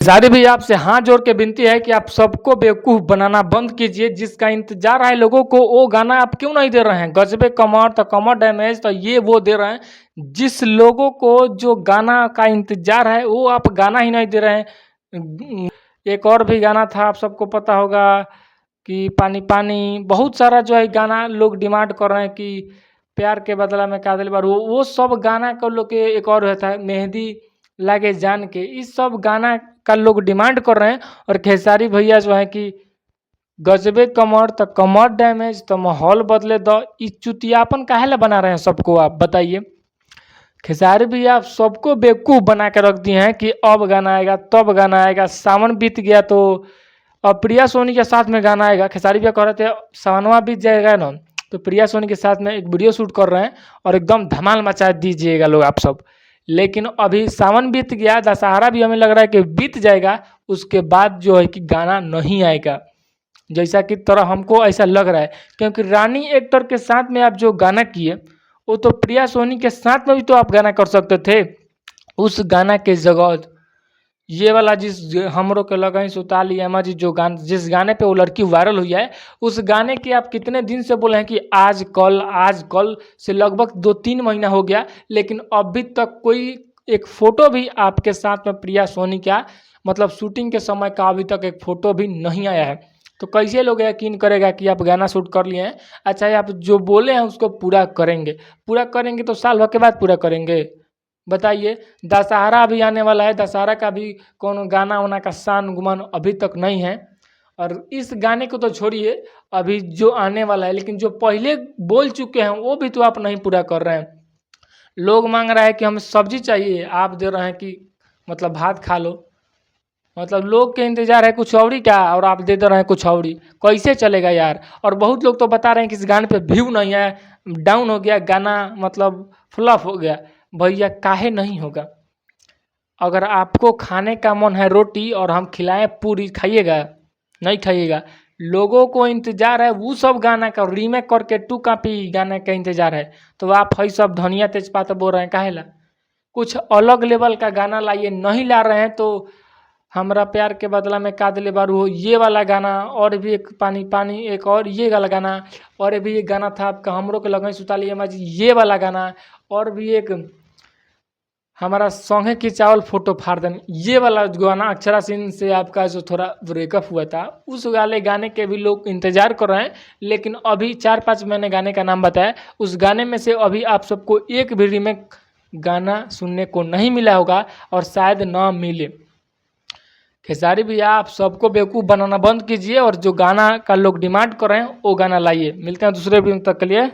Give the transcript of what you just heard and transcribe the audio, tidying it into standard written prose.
सारे भी आपसे हाथ जोड़ के विनती है कि आप सबको बेवकूफ़ बनाना बंद कीजिए। जिसका इंतजार है लोगों को वो गाना आप क्यों नहीं दे रहे हैं। गजबे कमर तो कमर डैमेज तो ये वो दे रहे हैं। जिस लोगों को जो गाना का इंतजार है वो आप गाना ही नहीं दे रहे हैं। एक और भी गाना था, आप सबको पता होगा कि पानी पानी, बहुत सारा जो है गाना लोग डिमांड कर रहे हैं कि प्यार के बदला में कातिल बार, वो सब गाना का लोग के एक और रहता है मेहंदी लागे जान के, इस सब गाना का लोग डिमांड कर रहे हैं। और खेसारी भैया जो है कि गजबे कमर तो कमर डैमेज तो माहौल बदले दो, इस चुतियापन काहे ला बना रहे हैं सबको, आप बताइए। खेसारी भैया आप सबको बेवकूफ़ बना के रख दिए हैं कि अब गाना आएगा तब गाना आएगा। सावन बीत गया तो अब प्रिया सोनी के साथ में गाना आएगा। खेसारी भैया कह रहे थे सावनवा बीत जाएगा ना तो प्रिया सोनी के साथ में एक वीडियो शूट कर रहे हैं और एकदम धमाल मचा दीजिएगा लोग आप सब। लेकिन अभी सावन बीत गया, दशहरा भी हमें लग रहा है कि बीत जाएगा, उसके बाद जो है कि गाना नहीं आएगा, जैसा कि तरह हमको ऐसा लग रहा है। क्योंकि रानी एक्टर के साथ में आप जो गाना किए वो तो प्रिया सोनी के साथ में भी तो आप गाना कर सकते थे। उस गाना के जगह ये वाला जिस हमरो के लगन सुताली एमा जी जो गान जिस गाने पे वो लड़की वायरल हुई है, उस गाने की आप कितने दिन से बोले हैं कि आज कल से लगभग 2-3 महीना हो गया, लेकिन अभी तक कोई एक फ़ोटो भी आपके साथ में प्रिया सोनी का मतलब शूटिंग के समय का अभी तक एक फ़ोटो भी नहीं आया है। तो कैसे लोग यकीन करेगा कि आप गाना शूट कर लिए हैं। अच्छा, आप जो बोले हैं उसको पूरा करेंगे तो साल भर के बाद पूरा करेंगे, बताइए। दशहरा अभी आने वाला है, दशहरा का भी कौन गाना वाना का शान गुमान अभी तक नहीं है। और इस गाने को तो छोड़िए, अभी जो आने वाला है, लेकिन जो पहले बोल चुके हैं वो भी तो आप नहीं पूरा कर रहे हैं। लोग मांग रहा है कि हमें सब्जी चाहिए, आप दे रहे हैं कि मतलब भात खा लो। मतलब लोग के इंतजार है कुछ और ही क्या, और आप दे रहे हैं कुछ और ही, कैसे चलेगा यार। और बहुत लोग तो बता रहे हैं कि इस गाने पे व्यू नहीं है, डाउन हो गया गाना, मतलब फ्लॉप हो गया। भैया काहे नहीं होगा। अगर आपको खाने का मन है रोटी और हम खिलाएं पूरी, खाइएगा? नहीं खाइएगा। लोगों को इंतजार है वो सब गाना का रीमेक करके 2 कॉपी गाने का इंतजार है। तो आप है सब धनिया तेजपात बोल रहे हैं काहे ला। कुछ अलग लेवल का गाना लाइए, नहीं ला रहे हैं तो हमरा प्यार के बदला में का दिले बारू हो, ये वाला गाना, और भी एक पानी पानी, एक और ये वाला गाना, और भी एक गाना था आपका हमरो के लगन सुताली अम्मा जी, ये वाला गाना, और भी एक हमारा सौंगे की चावल फोटो फाड़ दें, ये वाला गाना अक्षरा सिंह से आपका जो थोड़ा ब्रेकअप हुआ था, उस वाले गाने के भी लोग इंतजार कर रहे हैं। लेकिन अभी 4-5 मैंने गाने का नाम बताया, उस गाने में से अभी आप सबको एक भी रीमेक गाना सुनने को नहीं मिला होगा और शायद ना मिले। खेसारी भैया आप सबको बेवकूफ़ बनाना बंद कीजिए और जो गाना का लोग डिमांड कर रहे हैं वो गाना लाइए। मिलते हैं दूसरे वीडियो तक के लिए।